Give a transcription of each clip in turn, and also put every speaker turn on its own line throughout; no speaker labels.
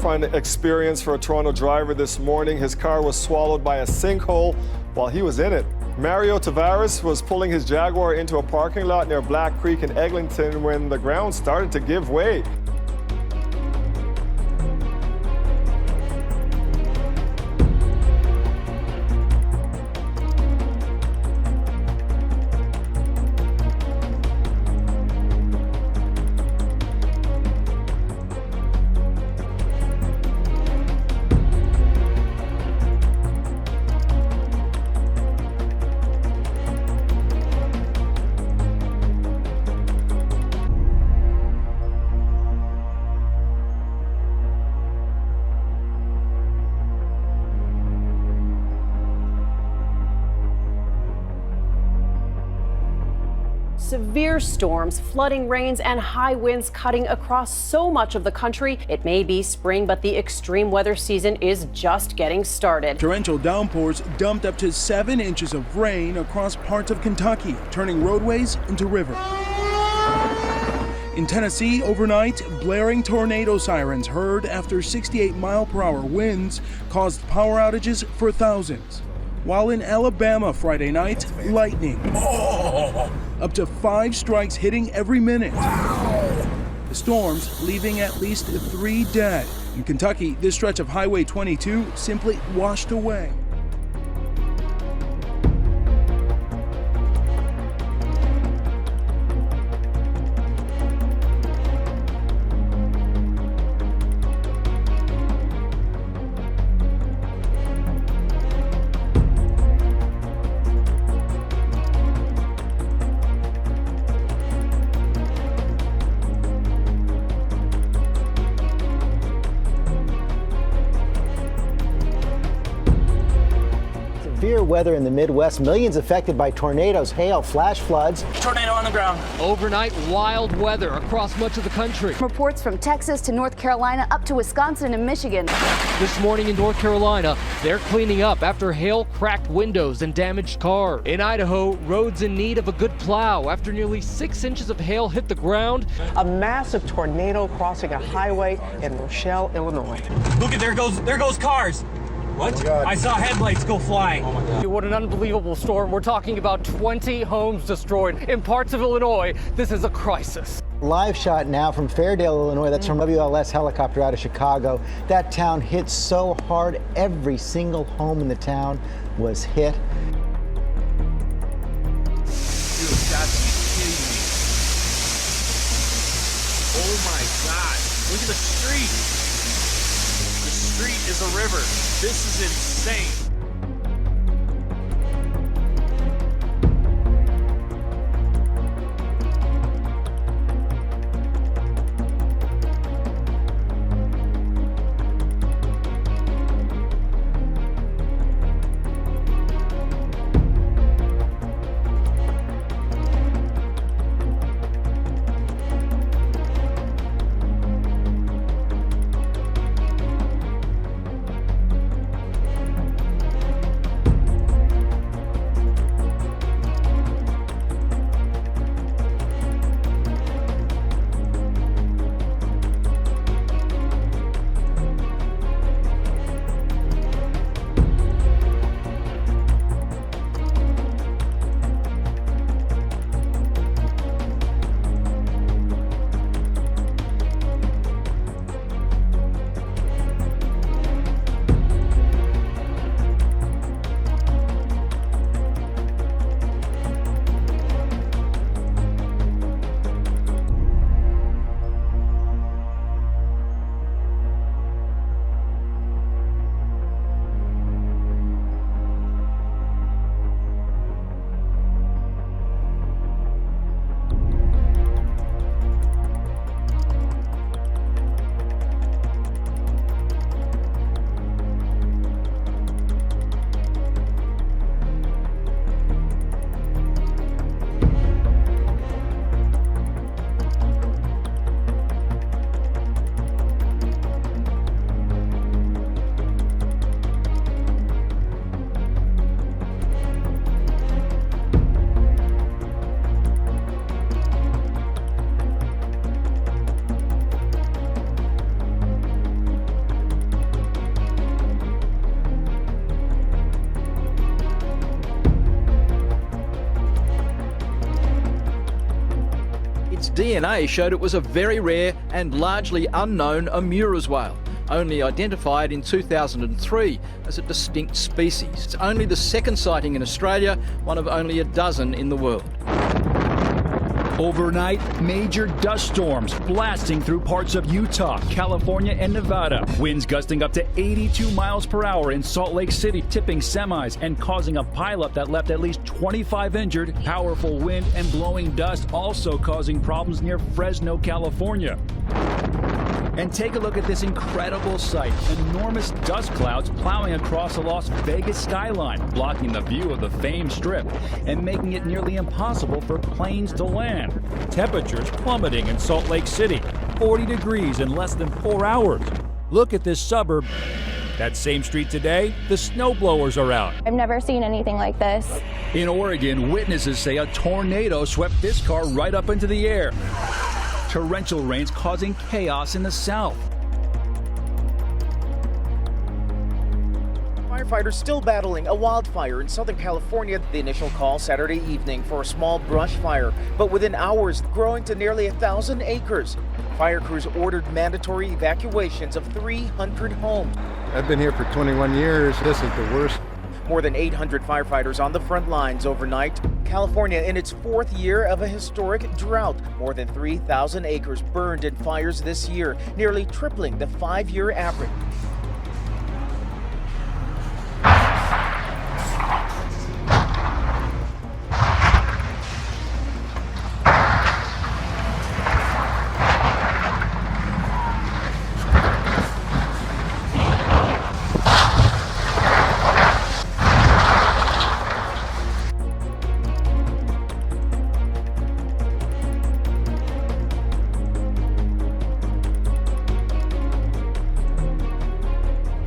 terrifying experience for a Toronto driver this morning. His car was swallowed by a sinkhole while he was in it. Mario Tavares was pulling his Jaguar into a parking lot near Black Creek in Eglinton when the ground started to give way.
Severe storms, flooding rains, and high winds cutting across so much of the country. It may be spring, but the extreme weather season is just getting started.
Torrential downpours dumped up to 7 inches of rain across parts of Kentucky, turning roadways into rivers. In Tennessee, overnight, blaring tornado sirens heard after 68-mile-per-hour winds caused power outages for thousands. While in Alabama Friday night, lightning. Up to 5 strikes hitting every minute. The storms leaving at least 3 dead. In Kentucky, this stretch of Highway 22 simply washed away.
Severe weather in the Midwest, millions affected by tornadoes, hail, flash floods.
Tornado on the ground.
Overnight, wild weather across much of the country.
Reports from Texas to North Carolina up to Wisconsin and Michigan.
This morning in North Carolina, they're cleaning up after hail cracked windows and damaged cars. In Idaho, roads in need of a good plow after nearly 6 inches of hail hit the ground.
A massive tornado crossing a highway in Rochelle, Illinois.
Look at there goes cars. What?
Oh
I saw headlights go flying.
Oh my God.
What an unbelievable storm. We're talking about 20 homes destroyed in parts of Illinois. This is a crisis.
Live shot now from Fairdale, Illinois. That's from WLS helicopter out of Chicago. That town hit so hard, every single home in the town was hit.
Dude, that's kidding me. Oh my God. Look at the street. The street is a river. This is insane.
DNA showed it was a very rare and largely unknown Amura's whale, only identified in 2003 as a distinct species. It's only the second sighting in Australia, one of only a dozen in the world.
Overnight, major dust storms blasting through parts of Utah, California, and Nevada. Winds gusting up to 82 miles per hour in Salt Lake City, tipping semis and causing a pileup that left at least 25 injured. Powerful wind and blowing dust also causing problems near Fresno, California. And take a look at this incredible sight. Enormous dust clouds plowing across the Las Vegas skyline, blocking the view of the famed Strip and making it nearly impossible for planes to land. Temperatures plummeting in Salt Lake City, 40 degrees in less than 4 hours. Look at this suburb. That same street today, the snowblowers are out.
I've never seen anything like this.
In Oregon, witnesses say a tornado swept this car right up into the air. Torrential rains causing chaos in the south.
Firefighters still battling a wildfire in Southern California. The initial call Saturday evening for a small brush fire, but within hours growing to nearly 1,000 acres. Fire crews ordered mandatory evacuations of 300 homes.
I've been here for 21 years. This is the worst.
More than 800 firefighters on the front lines overnight. California in its 4th year of a historic drought. More than 3,000 acres burned in fires this year, nearly tripling the 5-year average.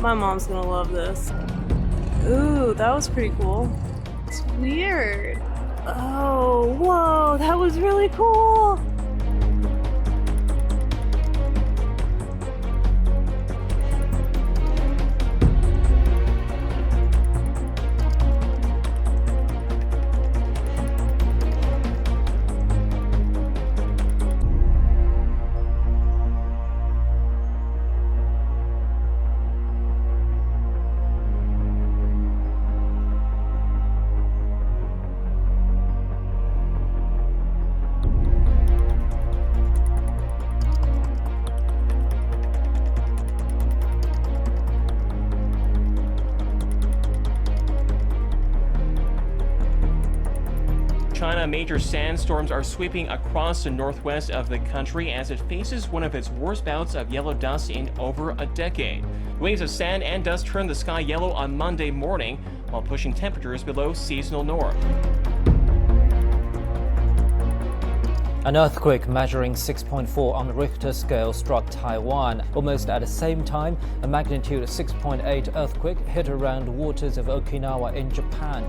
My mom's gonna love this. Ooh, that was pretty cool. It's weird. Oh, whoa, that was really cool.
China, major sandstorms are sweeping across the northwest of the country as it faces one of its worst bouts of yellow dust in over a decade. Waves of sand and dust turned the sky yellow on Monday morning, while pushing temperatures below seasonal norm.
An earthquake measuring 6.4 on the Richter scale struck Taiwan. Almost at the same time, a magnitude 6.8 earthquake hit around the waters of Okinawa in Japan.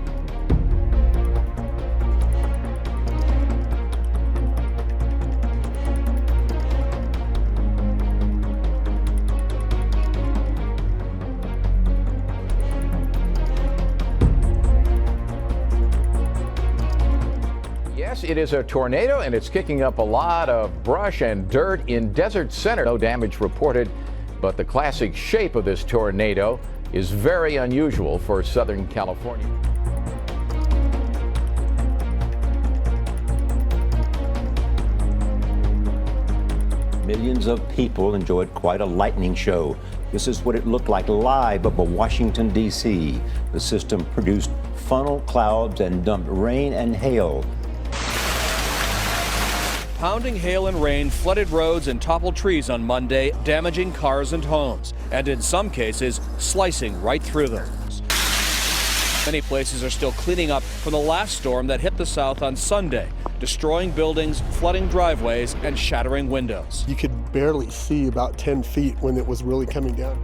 It is a tornado and it's kicking up a lot of brush and dirt in Desert Center. No damage reported, but the classic shape of this tornado is very unusual for Southern California.
Millions of people enjoyed quite a lightning show. This is what it looked like live above Washington, D.C. The system produced funnel clouds and dumped rain and hail.
Pounding hail and rain flooded roads and toppled trees on Monday, damaging cars and homes, and in some cases, slicing right through them. Many places are still cleaning up from the last storm that hit the south on Sunday, destroying buildings, flooding driveways, and shattering windows.
You could barely see about 10 feet when it was really coming down.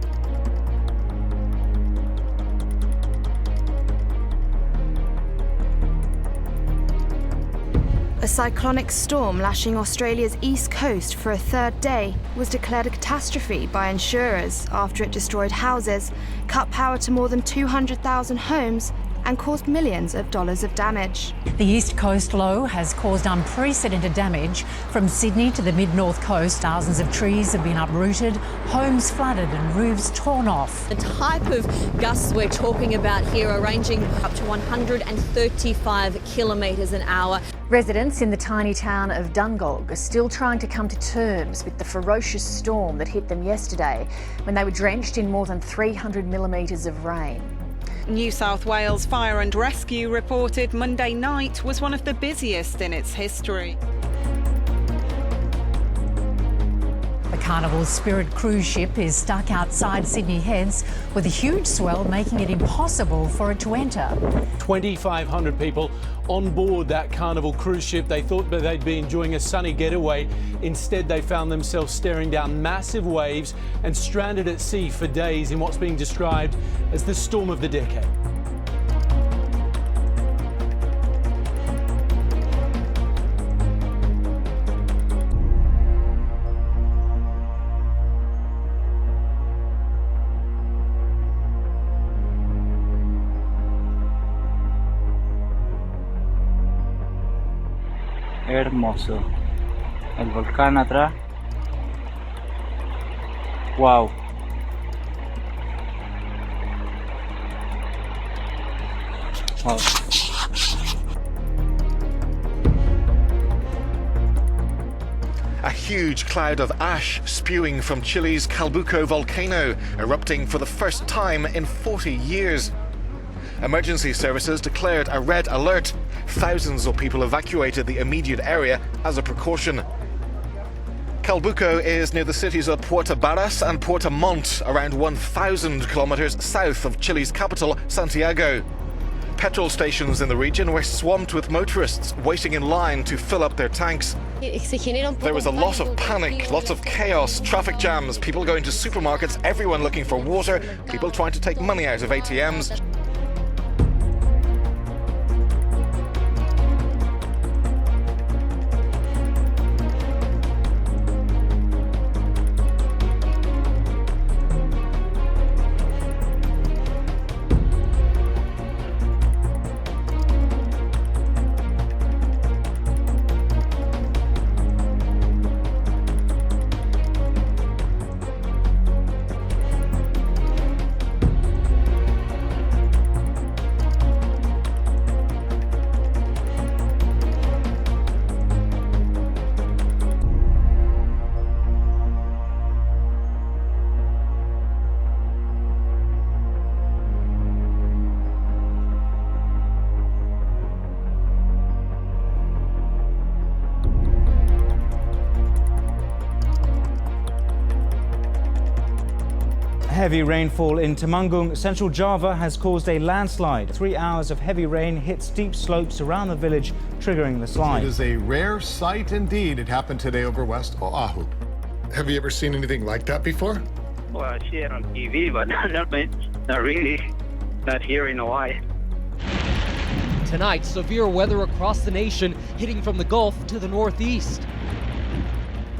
A cyclonic storm lashing Australia's east coast for a third day was declared a catastrophe by insurers after it destroyed houses, cut power to more than 200,000 homes, and caused millions of dollars of damage.
The East Coast low has caused unprecedented damage. From Sydney to the mid-north coast, thousands of trees have been uprooted, homes flooded and roofs torn off.
The type of gusts we're talking about here are ranging up to 135 kilometres an hour.
Residents in the tiny town of Dungog are still trying to come to terms with the ferocious storm that hit them yesterday when they were drenched in more than 300 millimetres of rain.
New South Wales Fire and Rescue reported Monday night was one of the busiest in its history.
The Carnival Spirit cruise ship is stuck outside Sydney Heads with a huge swell making it impossible for it to enter.
2,500 people on board that Carnival cruise ship. They thought that they'd be enjoying a sunny getaway. Instead, they found themselves staring down massive waves and stranded at sea for days in what's being described as the storm of the decade.
Hermoso. El volcán atrás. Wow. Wow.
A huge cloud of ash spewing from Chile's Calbuco volcano, erupting for the first time in 40 years. Emergency services declared a red alert. Thousands of people evacuated the immediate area as a precaution. Calbuco is near the cities of Puerto Barras and Puerto Montt, around 1,000 kilometers south of Chile's capital, Santiago. Petrol stations in the region were swamped with motorists waiting in line to fill up their tanks. There was a lot of panic, lots of chaos, traffic jams, people going to supermarkets, everyone looking for water, people trying to take money out of ATMs.
Heavy rainfall in Temanggung, central Java, has caused a landslide. 3 hours of heavy rain hit steep slopes around the village, triggering the slide.
It is a rare sight indeed. It happened today over West Oahu. Have you ever seen anything like that before?
Well, I see it on TV, but not really. Not here in Hawaii.
Tonight, severe weather across the nation, hitting from the Gulf to the northeast.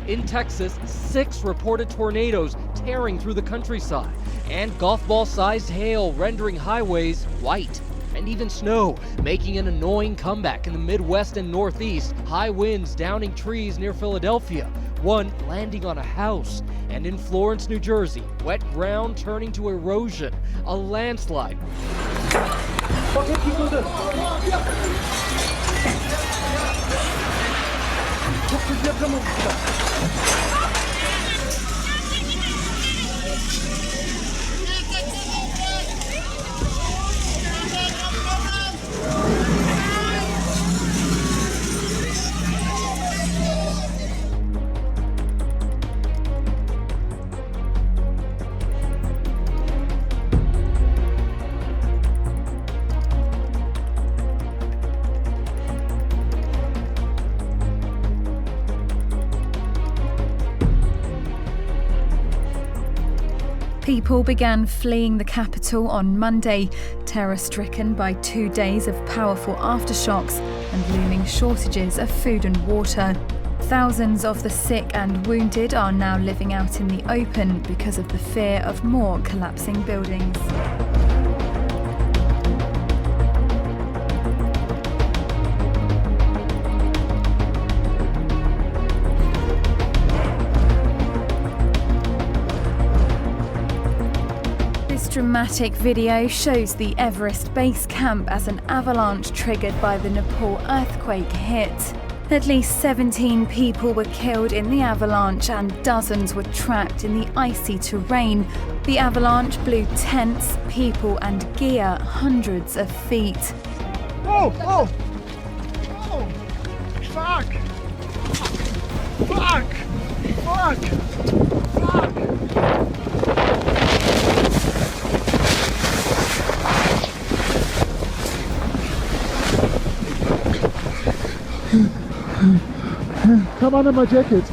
In Texas, 6 reported tornadoes tearing through the countryside, and golf ball-sized hail rendering highways white. And even snow, making an annoying comeback in the Midwest and Northeast. High winds downing trees near Philadelphia, one landing on a house. And in Florence, New Jersey, wet ground turning to erosion, a landslide.
People began fleeing the capital on Monday, terror-stricken by 2 days of powerful aftershocks and looming shortages of food and water. Thousands of the sick and wounded are now living out in the open because of the fear of more collapsing buildings. This dramatic video shows the Everest base camp as an avalanche triggered by the Nepal earthquake hit. At least 17 people were killed in the avalanche and dozens were trapped in the icy terrain. The avalanche blew tents, people and gear hundreds of feet.
Oh! Oh! Oh! Fuck! Fuck! Fuck! Fuck! Come under my jacket.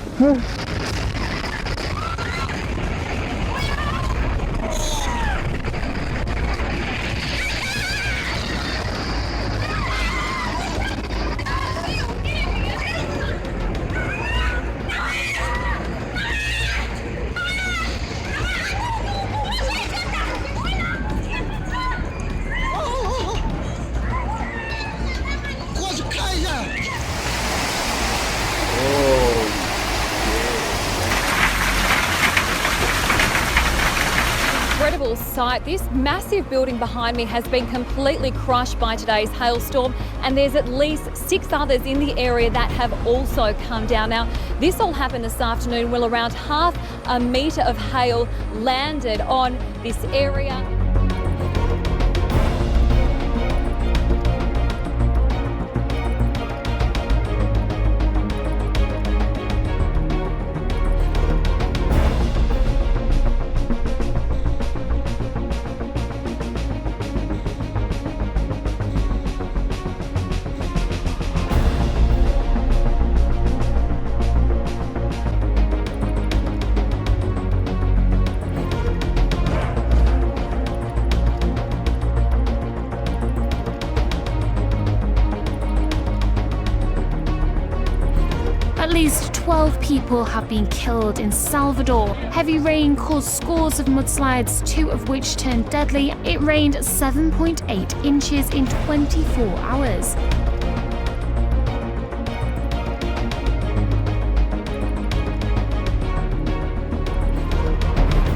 Incredible sight. This massive building behind me has been completely crushed by today's hailstorm, and there's at least 6 others in the area that have also come down. Now, this all happened this afternoon when around half a metre of hail landed on this area.
At least 12 people have been killed in Salvador. Heavy rain caused scores of mudslides, 2 of which turned deadly. It rained 7.8 inches in 24 hours.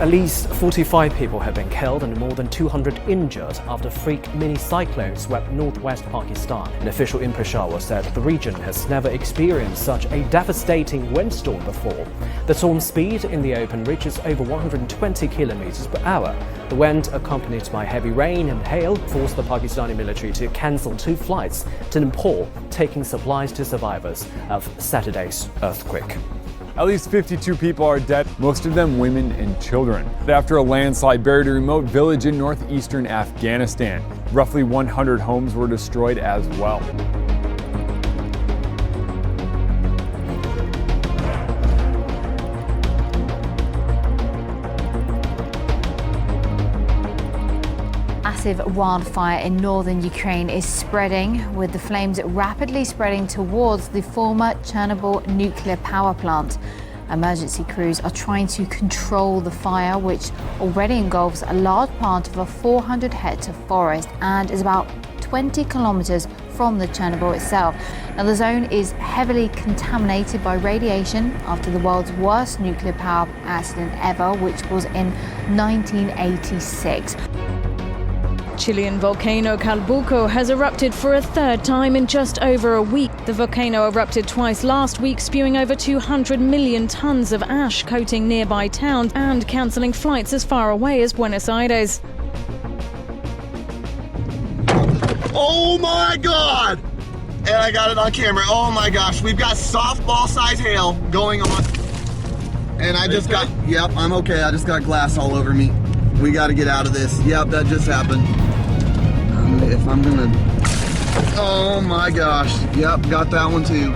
At least 45 people have been killed and more than 200 injured after freak mini-cyclone swept northwest Pakistan. An official in Peshawar said the region has never experienced such a devastating windstorm before. The storm's speed in the open reaches over 120 kilometers per hour. The wind, accompanied by heavy rain and hail, forced the Pakistani military to cancel 2 flights to Nepal, taking supplies to survivors of Saturday's earthquake.
At least 52 people are dead, most of them women and children, after a landslide buried a remote village in northeastern Afghanistan. Roughly 100 homes were destroyed as well.
Massive wildfire in northern Ukraine is spreading, with the flames rapidly spreading towards the former Chernobyl nuclear power plant. Emergency crews are trying to control the fire, which already engulfs a large part of a 400 hectare forest and is about 20 kilometers from the Chernobyl itself. Now, the zone is heavily contaminated by radiation after the world's worst nuclear power accident ever, which was in 1986.
Chilean volcano Calbuco has erupted for a 3rd time in just over a week. The volcano erupted twice last week, spewing over 200 million tons of ash, coating nearby towns and cancelling flights as far away as Buenos Aires.
Oh my God! And I got it on camera. Oh my gosh, we've got softball-sized hail going on. And I just got, yep, I'm okay. I just got glass all over me. We got to get out of this. Yep, that just happened. If I'm gonna, oh my gosh. Yep, got that one too.